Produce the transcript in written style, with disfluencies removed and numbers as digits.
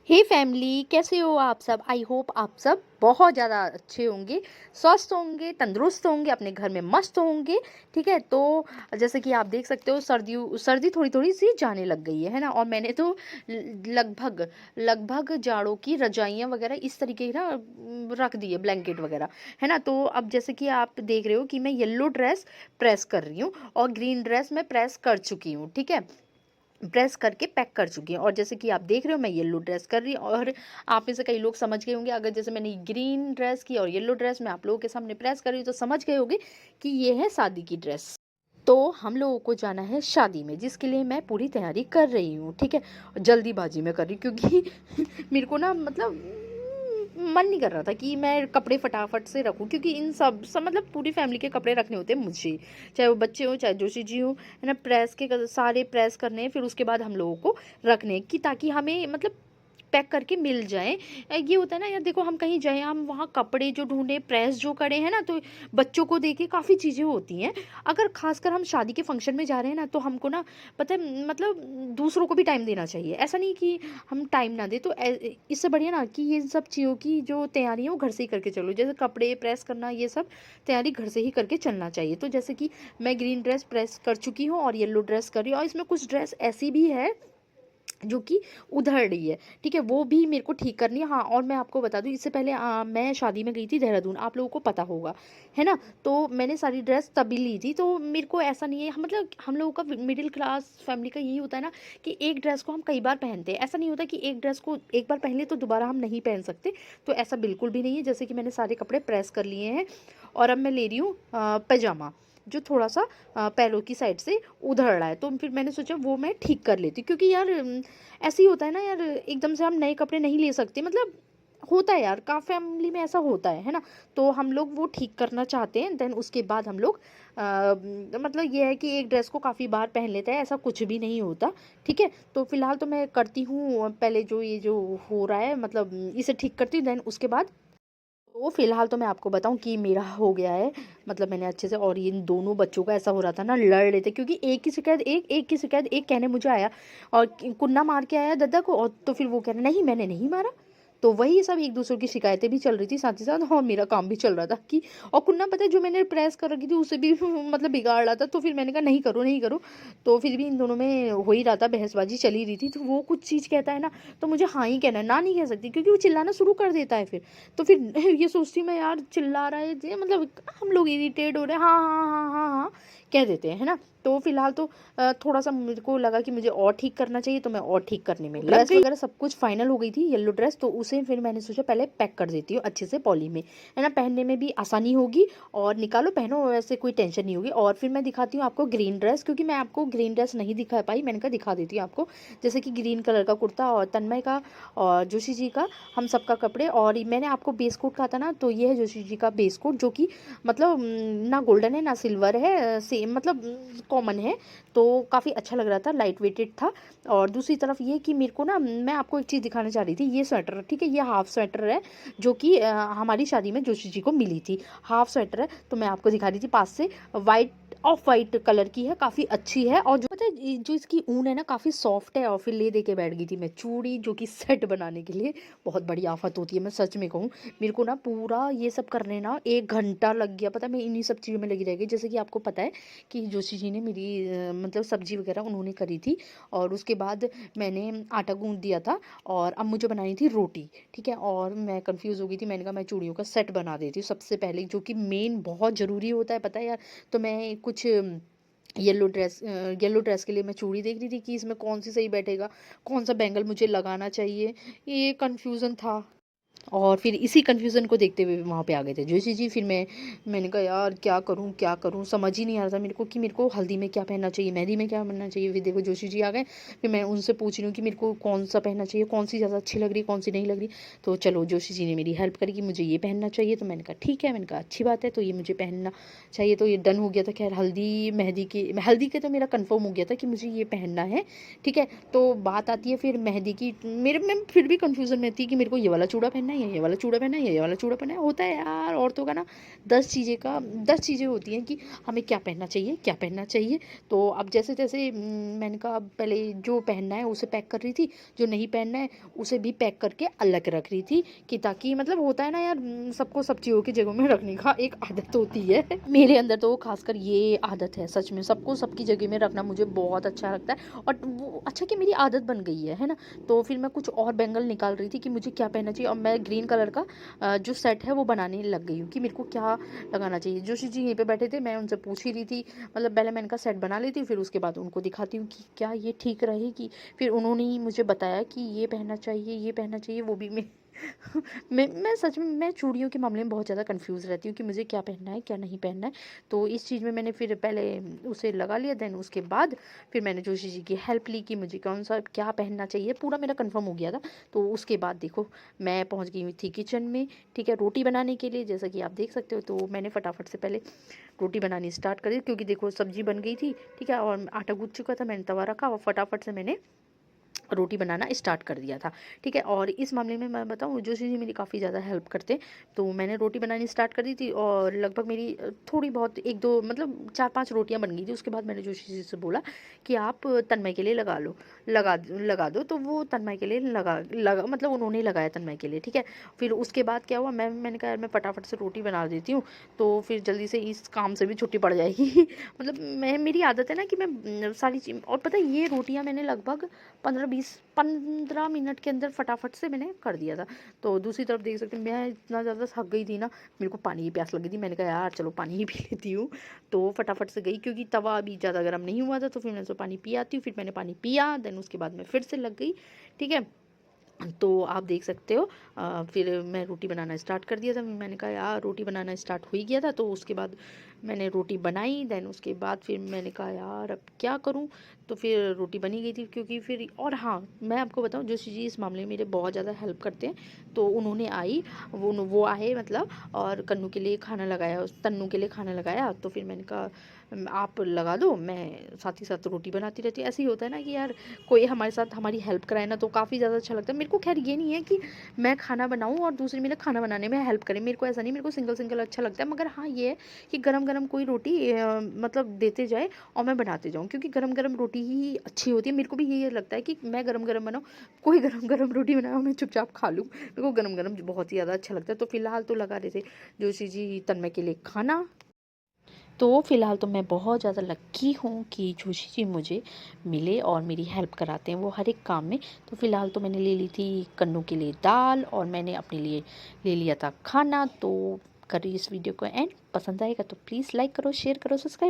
हे family, कैसे हो आप सब। आई होप आप सब बहुत ज़्यादा अच्छे होंगे, स्वस्थ होंगे, तंदुरुस्त होंगे, अपने घर में मस्त होंगे। ठीक है, तो जैसे कि आप देख सकते हो सर्दी थोड़ी थोड़ी सी जाने लग गई है ना। और मैंने तो लगभग लगभग जाड़ों की रजाइयाँ वगैरह इस तरीके की ना रख दी है, ब्लैंकेट वगैरह, है ना। तो अब जैसे कि आप देख रहे हो कि मैं येलो ड्रेस प्रेस कर रही हूँ और ग्रीन ड्रेस मैं प्रेस कर चुकी हूँ। ठीक है, प्रेस करके पैक कर चुकी हैं। और जैसे कि आप देख रहे हो मैं येलो ड्रेस कर रही हूँ। और आप में से कई लोग समझ गए होंगे, अगर जैसे मैंने ग्रीन ड्रेस की और येलो ड्रेस मैं आप लोगों के सामने प्रेस कर रही हूँ तो समझ गए होंगे कि ये है शादी की ड्रेस। तो हम लोगों को जाना है शादी में, जिसके लिए मैं पूरी तैयारी कर रही हूँ। ठीक है, जल्दीबाजी में कर रही हूँ क्योंकि मेरे को ना मतलब मन नहीं कर रहा था कि मैं कपड़े फटाफट से रखूँ, क्योंकि इन सब मतलब पूरी फैमिली के कपड़े रखने होते हैं मुझे, चाहे वो बच्चे हों चाहे जोशी जी हों, है ना। प्रेस के सारे प्रेस करने हैं, फिर उसके बाद हम लोगों को रखने हैं कि ताकि हमें मतलब पैक करके मिल जाए। ये होता है ना यार, देखो हम कहीं जाए, हम वहाँ कपड़े जो ढूंढे, प्रेस जो करे हैं ना, तो बच्चों को देखे काफ़ी चीज़ें होती हैं। अगर खासकर हम शादी के फंक्शन में जा रहे हैं ना, तो हमको ना पता है मतलब दूसरों को भी टाइम देना चाहिए। ऐसा नहीं कि हम टाइम ना दें। तो इससे बढ़िया ना कि ये सब चीज़ों की जो तैयारी है वो घर से ही करके चलो, जैसे कपड़े प्रेस करना, ये सब तैयारी घर से ही करके चलना चाहिए। तो जैसे कि मैं ग्रीन ड्रेस प्रेस कर चुकी हूँ और येलो ड्रेस कर रही हूँ, और इसमें कुछ ड्रेस ऐसी भी है जो कि उधड़ रही है। ठीक है, वो भी मेरे को ठीक करनी है। हाँ, और मैं आपको बता दूँ, इससे पहले मैं शादी में गई थी देहरादून, आप लोगों को पता होगा, है ना। तो मैंने सारी ड्रेस तभी ली थी। तो मेरे को ऐसा नहीं है, मतलब हम लोगों का मिडिल क्लास फैमिली का यही होता है ना कि एक ड्रेस को हम कई बार पहनते हैं। ऐसा नहीं होता कि एक ड्रेस को एक बार पहन ले तो दोबारा हम नहीं पहन सकते। तो ऐसा बिल्कुल भी नहीं है। जैसे कि मैंने सारे कपड़े प्रेस कर लिए हैं और अब मैं ले रही हूँ पैजामा, जो थोड़ा सा पैरों की साइड से उधड़ रहा है। तो फिर मैंने सोचा वो मैं ठीक कर लेती हूँ, क्योंकि यार ऐसे ही होता है ना यार, एकदम से हम नए कपड़े नहीं ले सकते, मतलब होता है यार, का फैमिली में ऐसा होता है ना। तो हम लोग वो ठीक करना चाहते हैं। देन उसके बाद हम लोग मतलब ये है कि एक ड्रेस को काफ़ी बार पहन लेता है, ऐसा कुछ भी नहीं होता। ठीक है, तो फिलहाल तो मैं करती हूँ पहले जो ये जो हो रहा है, मतलब इसे ठीक करती हूँ। देन उसके बाद तो फिलहाल तो मैं आपको बताऊं कि मेरा हो गया है, मतलब मैंने अच्छे से। और इन दोनों बच्चों का ऐसा हो रहा था ना, लड़ रहे थे, क्योंकि एक की शिकायत एक कहने मुझे आया और कुन्ना मार के आया दादा को। और तो फिर वो कह रहे नहीं मैंने नहीं मारा। तो वही सब एक दूसरे की शिकायतें भी चल रही थी साथ ही साथ, और मेरा काम भी चल रहा था कि और कुन्ना पता है जो मैंने प्रेस कर रखी थी उसे भी मतलब बिगाड़ रहा था। तो फिर मैंने कहा नहीं करो नहीं करो। तो फिर भी इन दोनों में हो ही रहा था, बहसबाजी चली रही थी। तो वो कुछ चीज़ कहता है ना, तो मुझे हाँ ही कहना है, ना नहीं कह सकती, क्योंकि वो चिल्लाना शुरू कर देता है फिर। तो फिर ये सोचती हूँ मैं, यार चिल्ला रहा है ये, मतलब हम लोग इरिटेट हो रहे हैं, हाँ हाँ हाँ हाँ हाँ कह देते हैं, है ना। तो फिलहाल तो थोड़ा सा मेरे को लगा कि मुझे और ठीक करना चाहिए, तो मैं और ठीक करने में लग ड्रेस गई। वगैरह सब कुछ फाइनल हो गई थी येलो ड्रेस, तो उसे फिर मैंने सोचा पहले पैक कर देती हूँ अच्छे से पॉली में, है ना। पहनने में भी आसानी होगी और निकालो पहनो, वैसे कोई टेंशन नहीं होगी। और फिर मैं दिखाती हूँ आपको ग्रीन ड्रेस, क्योंकि मैं आपको ग्रीन ड्रेस नहीं दिखा पाई, मैंने कहा दिखा देती हूँ आपको। जैसे कि ग्रीन कलर का कुर्ता और तन्मय का और जोशी जी का, हम सबका कपड़े। और मैंने आपको बेस कोट कहा था ना, तो ये है जोशी जी का बेस कोट, जो कि मतलब ना गोल्डन है ना सिल्वर है, सेम मतलब कॉमन है। तो काफ़ी अच्छा लग रहा था, लाइट वेटेड था। और दूसरी तरफ ये कि मेरे को ना, मैं आपको एक चीज़ दिखाना चाह रही थी, ये स्वेटर, ठीक है, ये हाफ स्वेटर है, जो कि हमारी शादी में जोशी जी को मिली थी। हाफ स्वेटर है, तो मैं आपको दिखा रही थी पास से। वाइट, ऑफ वाइट कलर की है, काफ़ी अच्छी है। और जो पता है जो इसकी ऊन है ना, काफ़ी सॉफ्ट है। और फिर ले दे के बैठ गई थी मैं चूड़ी, जो कि सेट बनाने के लिए बहुत बड़ी आफत होती है, मैं सच में कहूँ। मेरे को ना पूरा ये सब करने ना 1 घंटा लग गया, पता है, मैं इन्हीं सब चीज़ों में लगी रह गई। जैसे कि आपको पता है कि जोशी जी ने मेरी मतलब सब्जी वगैरह उन्होंने करी थी, और उसके बाद मैंने आटा गूंद दिया था, और अब मुझे बनानी थी रोटी। ठीक है, और मैं कंफ्यूज हो गई थी, मैंने कहा मैं चूड़ियों का सेट बना देती हूँ सबसे पहले, जो कि मेन बहुत ज़रूरी होता है, पता है यार। तो मैं कुछ येलो ड्रेस के लिए मैं चूड़ी देख रही थी कि इसमें कौन सी सही बैठेगा, कौन सा बैंगल मुझे लगाना चाहिए, ये कन्फ्यूज़न था। और फिर इसी कन्फ्यूज़न को देखते हुए वहाँ पे आ गए थे जोशी जी। फिर मैंने कहा यार क्या करूँ, समझ ही नहीं आ रहा था मेरे को कि मेरे को हल्दी में क्या पहनना चाहिए, मेहंदी में क्या पहनना चाहिए। फिर देखो जोशी जी आ गए, फिर मैं उनसे पूछ रही हूँ कि मेरे को कौन सा पहनना चाहिए, कौन सी ज़्यादा अच्छी लग रही है, कौन सी नहीं लग रही। तो चलो जोशी जी ने मेरी हेल्प करी कि मुझे ये पहनना चाहिए। तो मैंने कहा ठीक है, मैंने कहा अच्छी बात है, तो ये मुझे पहनना चाहिए। तो ये डन हो गया था। खैर हल्दी के तो मेरा कन्फर्म हो गया था कि मुझे ये पहनना है। ठीक है, तो बात आती है फिर मेहंदी की। मेरे में फिर भी कन्फ्यूज़न में थी कि मेरे को ये वाला चूड़ा पहनना है, ये वाला चूड़ा पहना है, ये वाला चूड़ा पहना है। होता है यार औरतों का ना 10 चीज़ें होती हैं कि हमें क्या पहनना चाहिए, क्या पहनना चाहिए। तो अब जैसे-जैसे मैंने कहा पहले जो पहनना है उसे पैक कर रही थी, जो नहीं पहनना है उसे भी पैक करके अलग रख रही थी कि ताकि मतलब होता है ना यार सबको सब चीज़ों की जगह में रखने का एक आदत होती है। मेरे अंदर तो खासकर ये आदत है सच में, सबको सबकी जगह में रखना मुझे बहुत अच्छा लगता है और वो अच्छा कि मेरी आदत बन गई है ना। तो फिर मैं कुछ और बैंगल निकाल रही थी कि मुझे क्या पहनना चाहिए और मैं ग्रीन कलर का जो सेट है वो बनाने लग गई हूँ कि मेरे को क्या लगाना चाहिए। जोशी जी यहीं पे बैठे थे, मैं उनसे पूछ ही रही थी, मतलब पहले मैं इनका सेट बना लेती हूँ फिर उसके बाद उनको दिखाती हूँ कि क्या ये ठीक रहेगी। फिर उन्होंने ही मुझे बताया कि ये पहनना चाहिए, ये पहनना चाहिए, वो भी मैं सच में मैं चूड़ियों के मामले में बहुत ज़्यादा कंफ्यूज रहती हूँ कि मुझे क्या पहनना है, क्या नहीं पहनना है। तो इस चीज़ में मैंने फिर पहले उसे लगा लिया, देन उसके बाद फिर मैंने जोशी जी की हेल्प ली कि मुझे कौन सा क्या पहनना चाहिए, पूरा मेरा कंफर्म हो गया था। तो उसके बाद देखो मैं पहुँच गई हुई थी किचन में, ठीक है, रोटी बनाने के लिए। जैसा कि आप देख सकते हो तो मैंने फटाफट से पहले रोटी बनानी स्टार्ट करी क्योंकि देखो सब्जी बन गई थी, ठीक है, और आटा गूँथ चुका था, मैंने तवा रखा और फटाफट से मैंने रोटी बनाना स्टार्ट कर दिया था, ठीक है। और इस मामले में मैं बताऊँ जोशी जी मेरी काफ़ी ज़्यादा हेल्प करते हैं। तो मैंने रोटी बनानी स्टार्ट कर दी थी और लगभग मेरी थोड़ी बहुत 1-2 मतलब 4-5 रोटियां बन गई थी। उसके बाद मैंने जोशी जी से बोला कि आप तन्मय के लिए लगा लो, लगा दो। तो वो तन्मय के लिए लगा मतलब उन्होंने लगाया तन्मय के लिए, ठीक है। फिर उसके बाद क्या हुआ, मैंने कहा यार मैं फटाफट से रोटी बना देती हूँ तो फिर जल्दी से इस काम से भी छुट्टी पड़ जाएगी। मतलब मेरी आदत है ना कि मैं सारी चीज़, और पता है ये रोटियां मैंने लगभग 15 मिनट के अंदर फटाफट से मैंने कर दिया था। तो दूसरी तरफ देख सकते हैं मैं इतना ज़्यादा थक गई थी ना, मेरे को पानी की प्यास लगी थी। मैंने कहा यार चलो पानी ही पी लेती हूँ। तो फटाफट से गई क्योंकि तवा अभी ज़्यादा गर्म नहीं हुआ था, तो फिर मैंने पानी पी आती हूँ। फिर मैंने पानी पिया, देन उसके बाद मैं फिर से लग गई, ठीक है। तो आप देख सकते हो फिर मैं रोटी बनाना स्टार्ट कर दिया था। मैंने कहा यार रोटी बनाना स्टार्ट हो ही गया था, तो उसके बाद मैंने रोटी बनाई। देन उसके बाद फिर मैंने कहा यार अब क्या करूं, तो फिर रोटी बनी गई थी क्योंकि फिर, और हाँ मैं आपको बताऊं जोशी जी इस मामले में मेरे बहुत ज़्यादा हेल्प करते हैं। तो उन्होंने आई, वो आए मतलब, और कन्नू के लिए खाना लगाया, तन्नू के लिए खाना लगाया। तो फिर मैंने कहा आप लगा दो, मैं साथ ही साथ रोटी बनाती रहती हूँ। ऐसे ही होता है ना कि यार कोई हमारे साथ हमारी हेल्प कराए ना तो काफ़ी ज़्यादा अच्छा लगता है। मेरे को खैर ये नहीं है कि मैं खाना बनाऊँ और दूसरे मेरे खाना बनाने में हेल्प करें, मेरे को ऐसा नहीं, मेरे को सिंगल अच्छा लगता है। मगर हाँ ये है कि गरम गरम कोई रोटी मतलब देते जाए और मैं बनाते जाऊँ, क्योंकि गरम गरम रोटी ही अच्छी होती है। मेरे को भी यही लगता है कि मैं गरम गरम बनाऊँ, कोई गरम गरम रोटी बनाओ मैं चुपचाप खा लूँ, मेरे को गरम गरम बहुत ही ज़्यादा अच्छा लगता है। तो फिलहाल तो लगा रहे थे जोशी जी तन्मय के लिए खाना। तो फ़िलहाल तो मैं बहुत ज़्यादा लक्की हूँ कि जोशी जी मुझे मिले और मेरी हेल्प कराते हैं वो हर एक काम में। तो फ़िलहाल तो मैंने ले ली थी कन्नू के लिए दाल और मैंने अपने लिए ले लिया था खाना। तो करिए इस वीडियो को एंड, पसंद आएगा तो प्लीज़ लाइक करो, शेयर करो, सब्सक्राइब